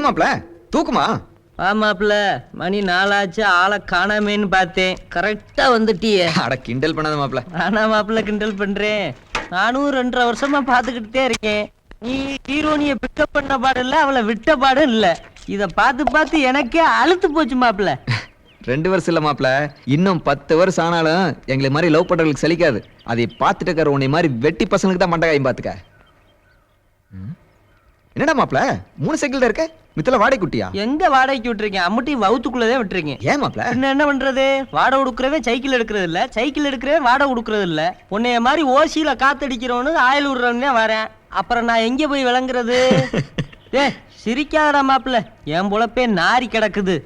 மாப்ள தூக்குமா? ஆமாப்ல மணி 4 ஆச்சு, ஆளை காணாமேன்னு பார்த்தேன். கரெக்டா வந்துட்டியே. அட கிண்டல் பண்ணாத மாப்ள. நானா மாப்பிள்ள கிண்டல் பண்றேன்? நானும் 2.5 வருஷமா பாத்துக்கிட்டே இருக்கேன். நீ ஹீரோனிய பிக்கப் பண்ண பாடு இல்ல, அவளை விட்ட பாடும் இல்ல. இத பார்த்து பார்த்து எனக்கே அழுத்து போச்சு மாப்பிள்ள. 2 வருஷம் இல்ல மாப்ள, இன்னும் 10 வருஷம் ஆனாலும் எங்களை மாதிரி லவ் பண்றவங்களுக்கு சலிக்காது. அதை பார்த்துட்டு இருக்கிற உன்னை மாதிரி வெட்டி பசங்களுக்கு தான் மண்டகாயம் பாத்துக்க. என்னடா மாப்ள 3 சைக்கிள் தான் இருக்க, மித்தல வாடகை குட்டியா? எங்க வாடகைக்கு விட்டுருக்கேன்? அம்முட்டி வவுத்துக்குள்ளதே விட்டுருக்கேன். ஏன் மாப்ள? என்ன பண்றது? வாடகை கொடுக்கறவே சைக்கிள் எடுக்கிறது இல்ல, சைக்கிள் எடுக்கிறவே வாடகை கொடுக்கறது இல்ல. உன்னைய மாதிரி ஓசியில காத்தடிக்கிறவனு ஆயில் விடுறவனே வரேன். அப்புறம் நான் எங்க போய் விளங்குறது? ஏ சிரிக்காதடா மாப்பிள்ள, என் பொழப்பே நாரி கிடக்குது.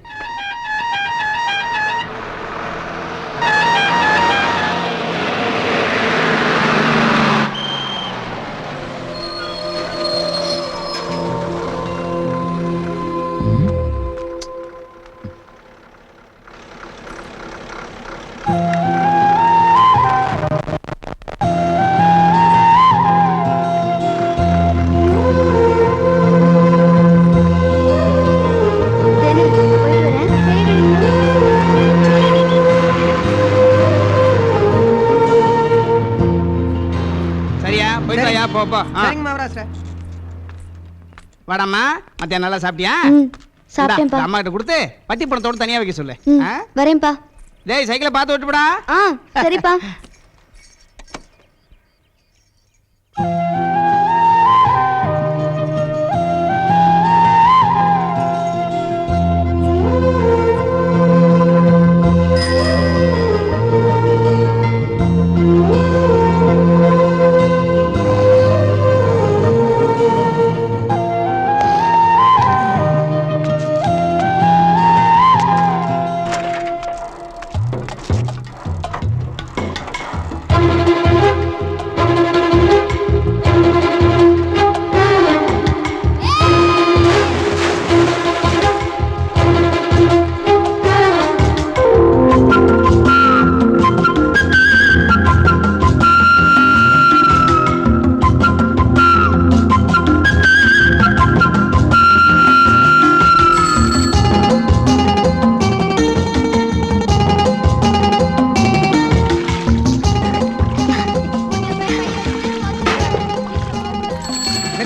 வாடாம்மா, மத்தியானம் நல்லா சாப்பிட்டியா? சாப்பிட்டேன்ப்பா. அம்மா கிட்ட கொடுத்து பட்டி பணத்தோட தனியா வைக்க சொல்லு. வரேன்ப்பா. டேய் சைக்கிளை பார்த்து விட்டுப்படா. சரிப்பா.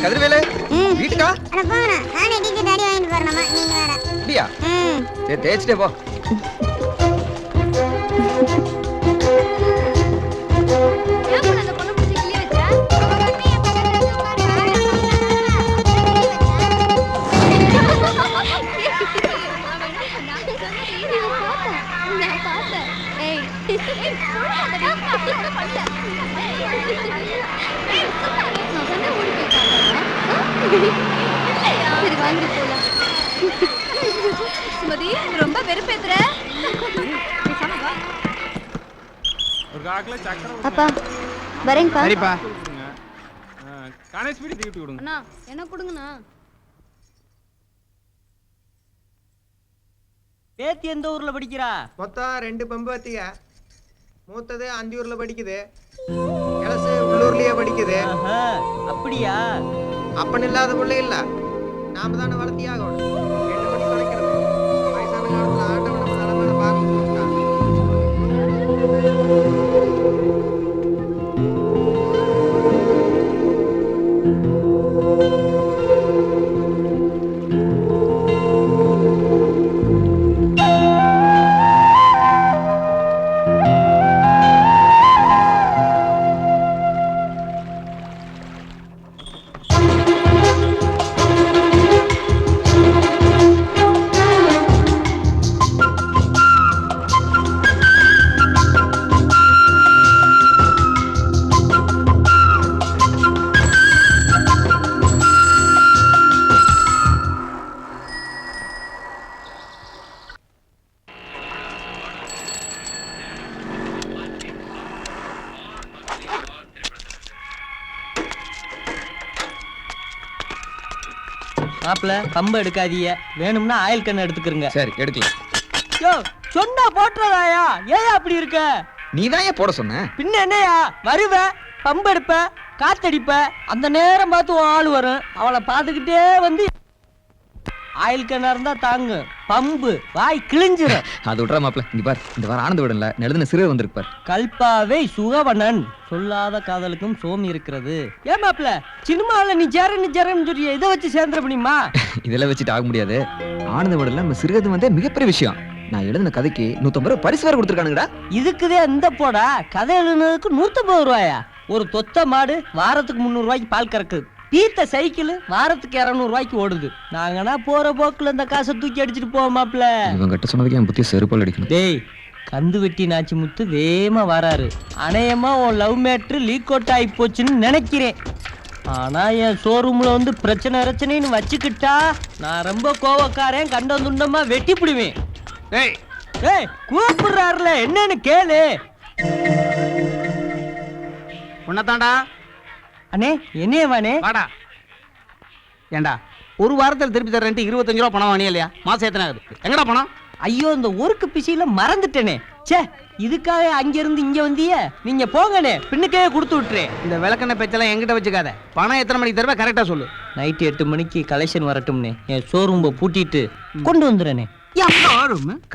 கதிரவேலு வீட்டுக்கா? தேய்ச்சிட்டே போ. சுமதி ரொம்ப வெறுப்பேத்துற. அப்பா வரேன்ப்பா. சரிப்பா. அண்ணா என்ன கொடுங்கண்ணா. பேத்தி எந்த ஊர்ல படிக்கிறா? மொத்தம் 2 பம்பத்திய. மூத்தது அந்தியூர்ல படிக்குது, இளசு உள்ளூர்லயே படிக்குது. அப்படியா? அப்பன் இல்லாத பிள்ளை இல்ல, நாம தானே வளர்த்தியாகணும். 8 மணி தொலைக்கிறது வயசான காலத்துல ஆண்டவன் நம்ம தலைமையில பார்க்க போட்டான். மாப்பிள்ள கம்ப எடுக்காதீங்க, வேணும்னா ஆயில் கண்ணை எடுத்துக்கிறங்க. சரி எடுக்கலாம். யோ சொன்னா போட்டுறதாயா? ஏன் அப்படி இருக்க? நீதான் ஏன் போட சொன்ன? பின்ன என்னையா? வருவ, பம்பு எடுப்ப, காத்தடிப்ப, அந்த நேரம் பார்த்து உன் ஆள் வரும், அவளை பார்த்துக்கிட்டே வந்து ஆயில் கிணறு இருந்தா தாங்கு, பம்பு வாய் கிழிஞ்சிரும். அது விட்றா மாப்ள, இங்க பார், இந்த வாரம் ஆனந்த விடல எழுதுன சிறுவர் வந்திருக்கு பார். கல்பாவை சுகவனன் சொல்லாத காதலுக்கும் சோமி இருக்கிறது. ஏன் மாப்ள சினிமாவில நீ ஜெரன்னு சொல்றிய, இதை வச்சு சேர்ந்துட முடியுமா? இதெல்லாம் வச்சுட்டு ஆக முடியாது. ஆனந்த விடல நம்ம சிறுகதை வந்தே மிகப்பெரிய விஷயம். நான் எழுதின கதைக்கு 150 ரூபாய் பரிசு வேற கொடுத்துருக்கானுங்கடா. இதுக்குதே இந்த போடா கதை எழுதுனதுக்கு 150 ரூபாயா? ஒரு தொத்த மாடு வாரத்துக்கு 300 ரூபாய்க்கு பால் கறக்குது. பீத்த சைக்கிள் வாரத்துக்கு 200 ரூபாய்க்கு ஓடுது. நாங்கன்னா போற போக்குல இந்த காசை தூக்கி அடிச்சிட்டு போவோம் மாப்ள. இவன் கிட்ட சொன்னதுக்கு என் புத்திய செருப்பால் அடிக்கணும். டேய், கந்து வெட்டி நாச்சி முத்து வேகமா வராரு. அநேகமா உன் லவ் மேட்ரு லீக் அவுட் ஆகி போச்சுன்னு நினைக்கிறேன். ஆனா என் ஷோரூம்ல வந்து பிரச்சனைன்னு வச்சுக்கிட்டா நான் ரொம்ப கோவக்காரன், கண்டம் துண்டமா வெட்டி பிடுவேன். டேய் ஏய், கூப்பிடுறாருல, என்னன்னு கேளு. உன்னதாண்டா. அண்ணே, என்னேவானே? வாடா. ஏண்டா ஒரு வாரத்தில் திருப்பி தரேன்ட்டு 25 ரூபா பணம் வாங்கியா இல்லையா? மாசம் எத்தனை ஆகுது? எங்கடா பணம்? ஐயோ, இந்த ஒர்க்கு பிசியில மறந்துட்டேனே. ச்சே, இதுக்காக அங்க இருந்து இங்க வந்திய? நீங்க போங்கண்ணே, பின்னுக்கே கொடுத்து விட்டுறேன். இந்த விளக்கெண்ணெய் பேச்செல்லாம் எங்கிட்ட வச்சுக்காத. பணம் எத்தனை மணிக்கு தருவா கரெக்டா சொல்லு. நைட்டு 8 மணிக்கு கலெக்ஷன் வரட்டும்னே. என் ஷோரூம்ப பூட்டிட்டு கொண்டு வந்துடுறேனே.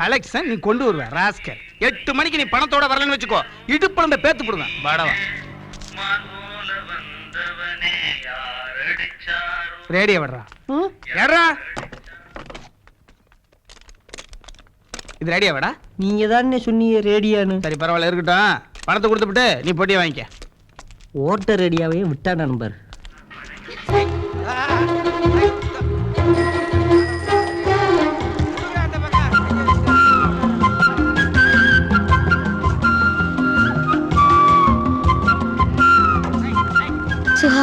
கலெக்ஷன் நீ கொண்டு வருவ ராஸ்கல். 8 மணிக்கு நீ பணத்தோட வரலன்னு வச்சுக்கோ, இடுப்புல பேத்து போடுவேன். வாடவா ரேடியோ விடுறா. ஏறா, இது ரேடியோ விடா. நீங்க தானே சொன்னீங்க ரேடியான்னு. சரி பரவாயில்ல, இருக்கட்டும். பணத்தை கொடுத்துட்டு நீ பொட்டியை வாங்கிக்க. ஓட்ட ரேடியாவே விட்டா நண்பர். சுஹா,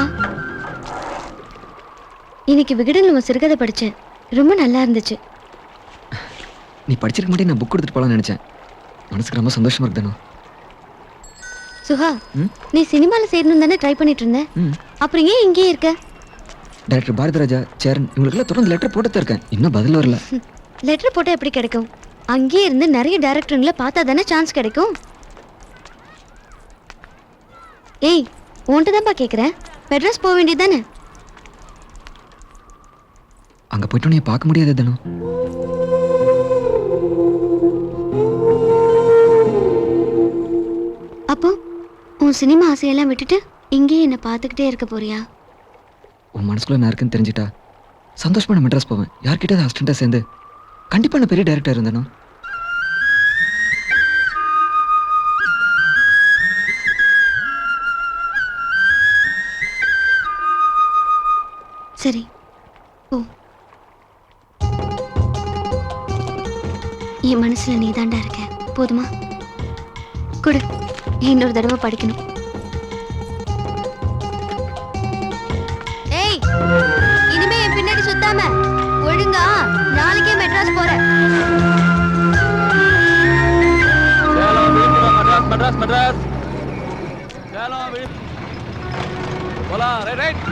இன்னைக்கு விகடன் நம்ம சிறுகதை படிச்சேன். ரொம்ப நல்லா இருந்துச்சு. நீ படிச்சிருக்க மாட்டே, நான் புக் எடுத்துட்டு போலாம்னு நினைச்சேன். மனசுக்கு ரொம்ப சந்தோஷமா இருக்கு தானோ. சுஹா, ம்? நீ சினிமால சேரணும் தானே ட்ரை பண்ணிட்டு இருந்த? ம். அப்புறம் ஏன் இங்கேயே இருக்க? டைரக்டர் பாரதிராஜா, சேரன் இவங்களுக்குலாம் தொடர்ந்து லெட்டர் போட்டு இருக்கேன். இன்னும் பதில் வரல. லெட்டர் போட்டா எப்படி கிடைக்கும்? அங்கேயே இருந்து நிறைய டைரக்டருங்களை பார்த்தா தானே சான்ஸ் கிடைக்கும். ஏய், உன்கிட்ட தான்ப்பா கேட்குறேன். மெட்ராஸ் போக வேண்டியது தானே? அங்க போயிட்டு நீ பார்க்க முடியாது தானோ. அப்போ உன் சினிமா ஆசையெல்லாம் விட்டுட்டு இங்கேயே என்னை பார்த்துக்கிட்டே இருக்க போறியா? உன் மனசுக்குள்ள நான் இருக்குன்னு தெரிஞ்சிட்டா சந்தோஷமா நான் மெட்ராஸ் போவேன். யார்கிட்ட அசிஸ்டண்டா சேர்ந்து கண்டிப்பா நான் பெரிய டைரக்டர் இருந்தேனோ. சரி ஓ, என் மனசுல நீ தாண்டா இருக்க. போதுமா? கொடு, இன்னொரு தடவை படிக்கணும். ஏய், இனிமே என் பின்னாடி சுத்தாம ஒழுங்கா நாளைக்கே மெட்ராஸ் போற. மெட்ராஸ் போலாம். ரைட்.